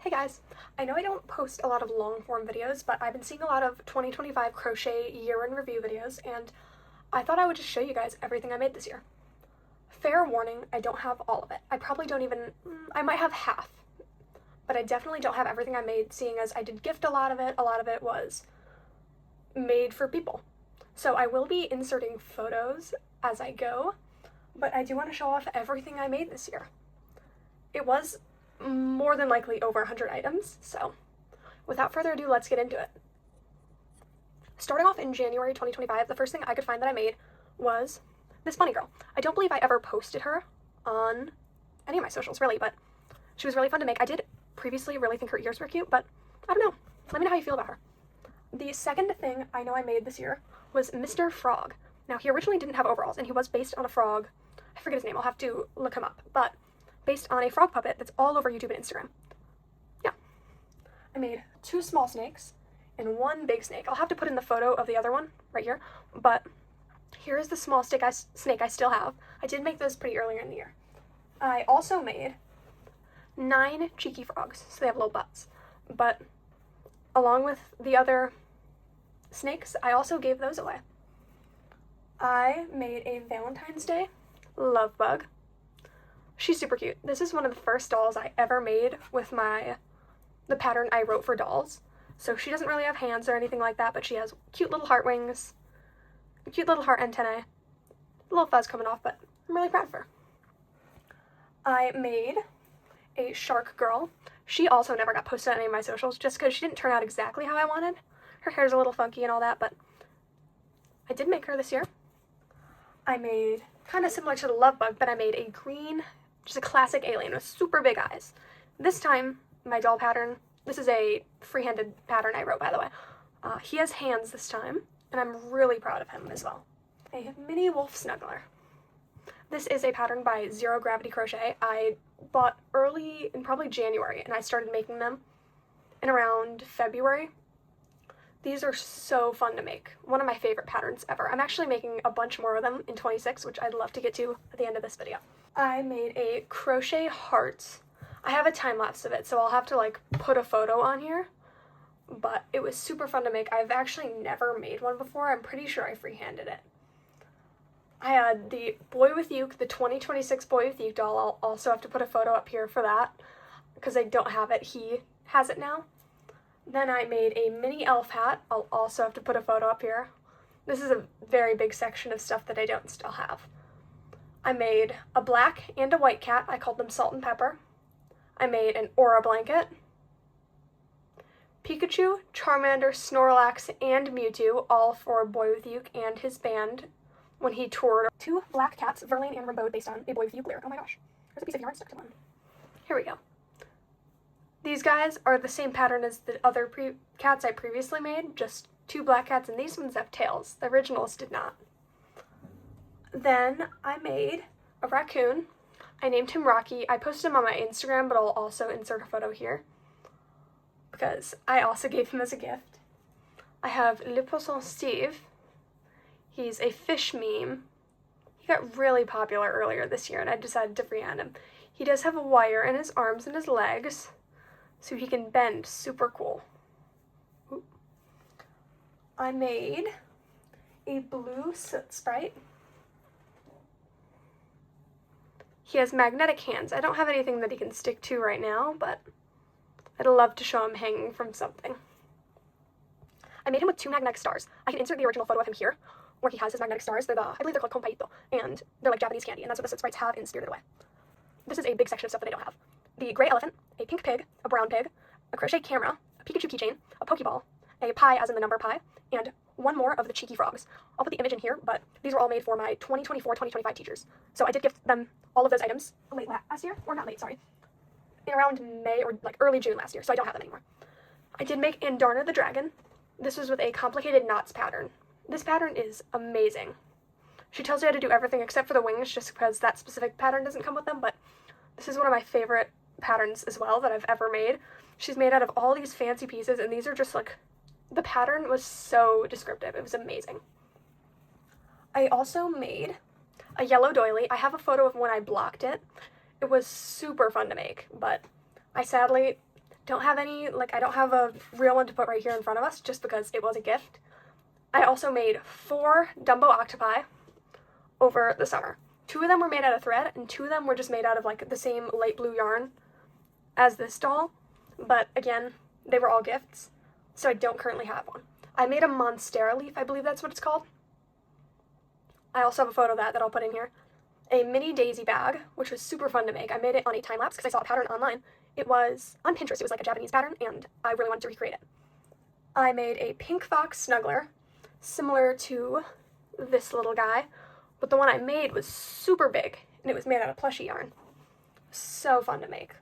Hey guys, I know I don't post a lot of long form videos, but I've been seeing a lot of 2025 crochet year in review videos, and I thought I would just show you guys everything I made this year. Fair warning, I don't have all of it. I probably don't even, I might have half, but I definitely don't have everything I made, seeing as I did gift a lot of it was made for people. So I will be inserting photos as I go, but I do want to show off everything I made this year. It was more than likely over 100 items, so without further ado, let's get into it. Starting off in January 2025, the first thing I could find that I made was this bunny girl. I don't believe I ever posted her on any of my socials, really, but she was really fun to make. I did previously really think her ears were cute, but I don't know. Let me know how you feel about her. The second thing I know I made this year was Mr. Frog. Now, he originally didn't have overalls, and he was based on a frog. I forget his name. I'll have to look him up, but based on a frog puppet that's all over YouTube and Instagram. Yeah. I made 2 small snakes and 1 big snake. I'll have to put in the photo of the other one right here, but here is the small snake I still have. I did make those pretty earlier in the year. I also made 9 cheeky frogs, so they have little butts. But along with the other snakes, I also gave those away. I made a Valentine's Day love bug. She's super cute. This is one of the first dolls I ever made with the pattern I wrote for dolls. So she doesn't really have hands or anything like that, but she has cute little heart wings, cute little heart antennae, a little fuzz coming off, but I'm really proud of her. I made a shark girl. She also never got posted on any of my socials just because she didn't turn out exactly how I wanted. Her hair's a little funky and all that, but I did make her this year. I made, kind of similar to the love bug, but I made a green, just a classic alien with super big eyes. This time, my doll pattern, this is a free-handed pattern I wrote, by the way. He has hands this time, and I'm really proud of him as well. A mini wolf snuggler. This is a pattern by Zero Gravity Crochet. I bought early in probably January, and I started making them in around February. These are so fun to make. One of my favorite patterns ever. I'm actually making a bunch more of them in 26, which I'd love to get to at the end of this video. I made a crochet heart. I have a time lapse of it, so I'll have to put a photo on here, but it was super fun to make. I've actually never made one before. I'm pretty sure I freehanded it. I had the Boy with Uke, the 2026 Boy with Uke doll. I'll also have to put a photo up here for that because I don't have it. He has it now. Then I made a mini elf hat. I'll also have to put a photo up here. This is a very big section of stuff that I don't still have. I made a black and a white cat. I called them Salt and Pepper. I made an aura blanket. Pikachu, Charmander, Snorlax, and Mewtwo, all for Boy with Uke and his band when he toured. 2 black cats, Verlaine and Rimbaud, based on a Boy with Uke lyric. Oh my gosh, there's a piece of yarn stuck to one. Here we go. These guys are the same pattern as the other cats I previously made, just 2 black cats, and these ones have tails. The originals did not. Then I made a raccoon. I named him Rocky. I posted him on my Instagram, but I'll also insert a photo here because I also gave him as a gift. I have Le Poisson Steve. He's a fish meme. He got really popular earlier this year, and I decided to freehand him. He does have a wire in his arms and his legs, so he can bend. Super cool. Ooh. I made a blue soot sprite. He has magnetic hands. I don't have anything that he can stick to right now, but I'd love to show him hanging from something. I made him with 2 magnetic stars. I can insert the original photo of him here, where he has his magnetic stars. I believe they're called compayito, and they're like Japanese candy, and that's what the soot sprites have in Spirited Away. This is a big section of stuff that they don't have. The gray elephant, a pink pig, a brown pig, a crochet camera, a Pikachu keychain, a Pokeball, a pie as in the number pi, and 1 more of the cheeky frogs. I'll put the image in here, but these were all made for my 2024-2025 teachers. So I did gift them all of those items late last year, or not late, sorry, in around May or early June last year, so I don't have them anymore. I did make Andarna the dragon. This was with a ComplicatedKnots pattern. This pattern is amazing. She tells you how to do everything except for the wings, just because that specific pattern doesn't come with them, but this is one of my favorite patterns as well that I've ever made. She's made out of all these fancy pieces, and these are just the pattern was so descriptive. It was amazing. I also made a yellow doily. I have a photo of when I blocked it. It was super fun to make, but I sadly don't have any, like, I don't have a real one to put right here in front of us just because it was a gift. I also made 4 Dumbo octopi over the summer. 2 of them were made out of thread, and 2 of them were just made out of, like, the same light blue yarn as this doll. But, again, they were all gifts, so I don't currently have one. I made a Monstera leaf, I believe that's what it's called. I also have a photo of that I'll put in here. A mini daisy bag, which was super fun to make. I made it on a time-lapse because I saw a pattern online. It was on Pinterest. It was like a Japanese pattern, and I really wanted to recreate it. I made a pink fox snuggler, similar to this little guy, but the one I made was super big, and it was made out of plushie yarn. So fun to make.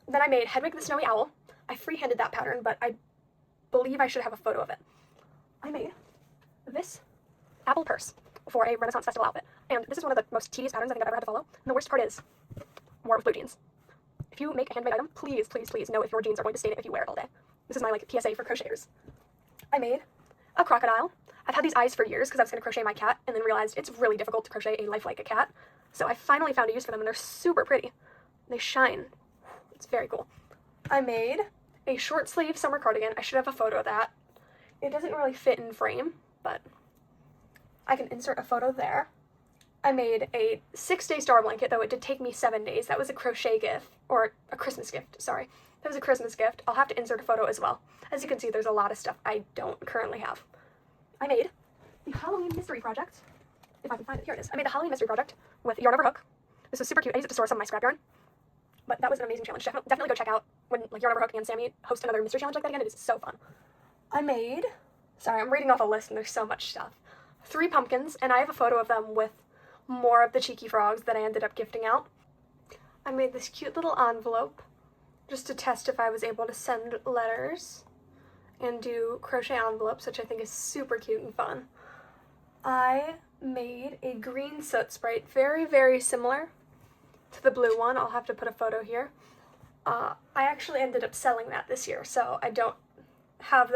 Then I made Hedwig the Snowy Owl. I freehanded that pattern, but I believe I should have a photo of it. I made this apple purse for a Renaissance Festival outfit, and this is one of the most tedious patterns I think I've ever had to follow, and the worst part is, wore it with blue jeans. If you make a handmade item, please, please, please know if your jeans are going to stain it if you wear it all day. This is my, like, PSA for crocheters. I made a crocodile. I've had these eyes for years because I was going to crochet my cat, and then realized it's really difficult to crochet a life like a cat, so I finally found a use for them, and they're super pretty. They shine. It's very cool. I made a short sleeve summer cardigan. I should have a photo of that. It doesn't really fit in frame, but I can insert a photo there. I made a 6-day star blanket, though it did take me 7 days. That was a crochet gift, or a Christmas gift, sorry. That was a Christmas gift. I'll have to insert a photo as well. As you can see, there's a lot of stuff I don't currently have. I made the Halloween mystery project, if I can find it. Here it is. I made the Halloween mystery project with Yarn Over Hook. This was super cute. I used it to store some of my scrap yarn, but that was an amazing challenge. Definitely go check out when, like, Yarn Over Hook and Sammy host another mystery challenge like that again. It is so fun. I made, sorry, I'm reading off a list and there's so much stuff. 3 pumpkins, and I have a photo of them with more of the cheeky frogs that I ended up gifting out. I made this cute little envelope just to test if I was able to send letters and do crochet envelopes, which I think is super cute and fun. I made a green soot sprite, very, very similar to the blue one. I'll have to put a photo here. I actually ended up selling that this year, so I don't have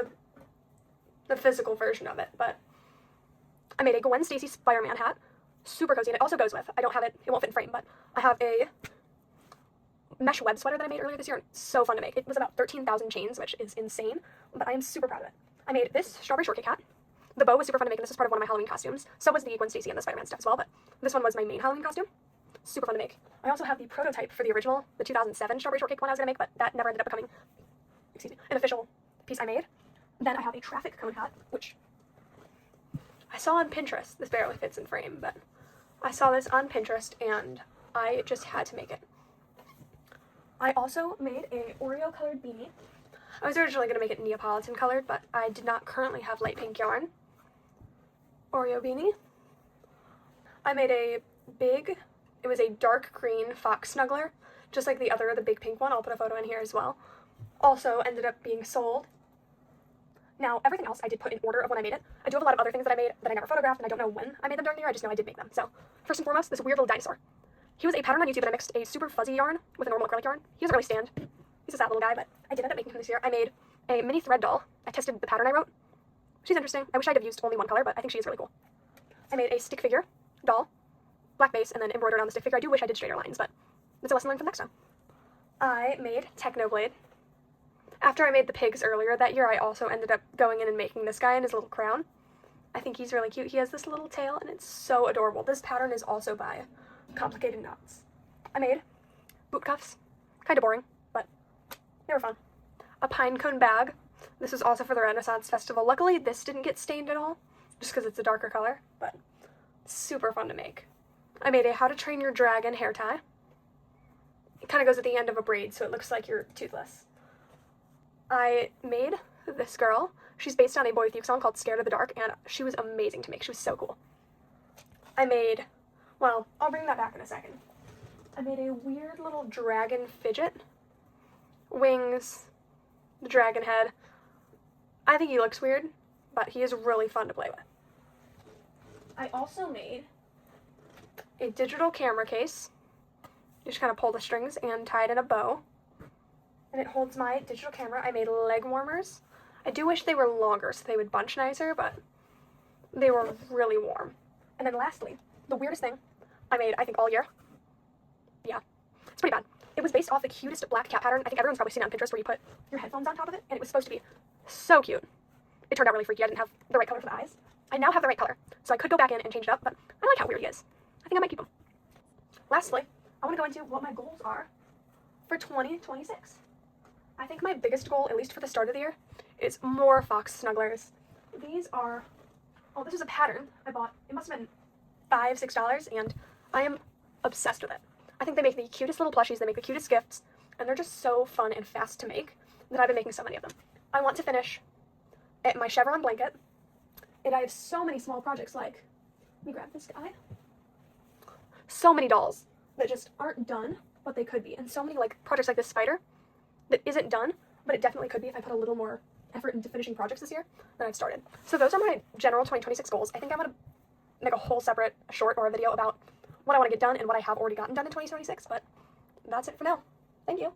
the physical version of it, but I made a Gwen Stacy Spider-Man hat. Super cozy, and it also goes with, I don't have it, it won't fit in frame, but I have a mesh web sweater that I made earlier this year, and it's so fun to make. It was about 13,000 chains, which is insane, but I am super proud of it. I made this strawberry shortcake hat. The bow was super fun to make, and this was part of one of my Halloween costumes. So was the Gwen Stacy and the Spider-Man stuff as well, but this one was my main Halloween costume. Super fun to make. I also have the prototype for the original, the 2007 strawberry shortcake one I was going to make, but that never ended up becoming, an official piece I made. Then I have a traffic cone hat, which I saw on Pinterest. This barely fits in frame, but I saw this on Pinterest, and I just had to make it. I also made a Oreo colored beanie. I was originally going to make it Neapolitan colored, but I did not currently have light pink yarn. Oreo beanie. I made a big, it was a dark green fox snuggler, just like the big pink one. I'll put a photo in here as well. Also ended up being sold. Now, everything else I did put in order of when I made it. I do have a lot of other things that I made that I never photographed, and I don't know when I made them during the year. I just know I did make them. So, first and foremost, this weird little dinosaur. He was a pattern on YouTube that I mixed a super fuzzy yarn with a normal acrylic yarn. He doesn't really stand. He's a sad little guy, but I did end up making him this year. I made a mini thread doll. I tested the pattern I wrote. She's interesting. I wish I'd have used only one color, but I think she is really cool. I made a stick figure doll, black base, and then embroidered on the stick figure. I do wish I did straighter lines, but that's a lesson learned for next time. I made Technoblade. After I made the pigs earlier that year, I also ended up going in and making this guy in his little crown. I think he's really cute. He has this little tail, and it's so adorable. This pattern is also by ComplicatedKnots. I made boot cuffs. Kind of boring, but they were fun. A pine cone bag. This was also for the Renaissance Festival. Luckily, this didn't get stained at all, just because it's a darker color, but super fun to make. I made a How to Train Your Dragon hair tie. It kind of goes at the end of a braid, so it looks like you're toothless. I made this girl. She's based on a Boy Fuke song called Scared of the Dark, and she was amazing to make. She was so cool. I made, well, I'll bring that back in a second. I made a weird little dragon fidget. Wings, the dragon head. I think he looks weird, but he is really fun to play with. I also made a digital camera case. You just kind of pull the strings and tie it in a bow. And it holds my digital camera. I made leg warmers. I do wish they were longer so they would bunch nicer, but they were really warm. And then lastly, the weirdest thing I made, I think, all year. Yeah, it's pretty bad. It was based off the cutest black cat pattern. I think everyone's probably seen it on Pinterest where you put your headphones on top of it, and it was supposed to be so cute. It turned out really freaky. I didn't have the right color for the eyes. I now have the right color, so I could go back in and change it up, but I like how weird he is. I think I might keep him. Lastly, I want to go into what my goals are for 2026. I think my biggest goal, at least for the start of the year, is more fox snugglers. These are, oh, this is a pattern I bought. It must have been $5, $6, and I am obsessed with it. I think they make the cutest little plushies, they make the cutest gifts, and they're just so fun and fast to make that I've been making so many of them. I want to finish my chevron blanket, and I have so many small projects like, let me grab this guy, so many dolls that just aren't done, but they could be, and so many like projects like this spider that isn't done, but it definitely could be if I put a little more effort into finishing projects this year than I've started. So those are my general 2026 goals. I think I'm going to make a whole separate short or a video about what I want to get done and what I have already gotten done in 2026, but that's it for now. Thank you.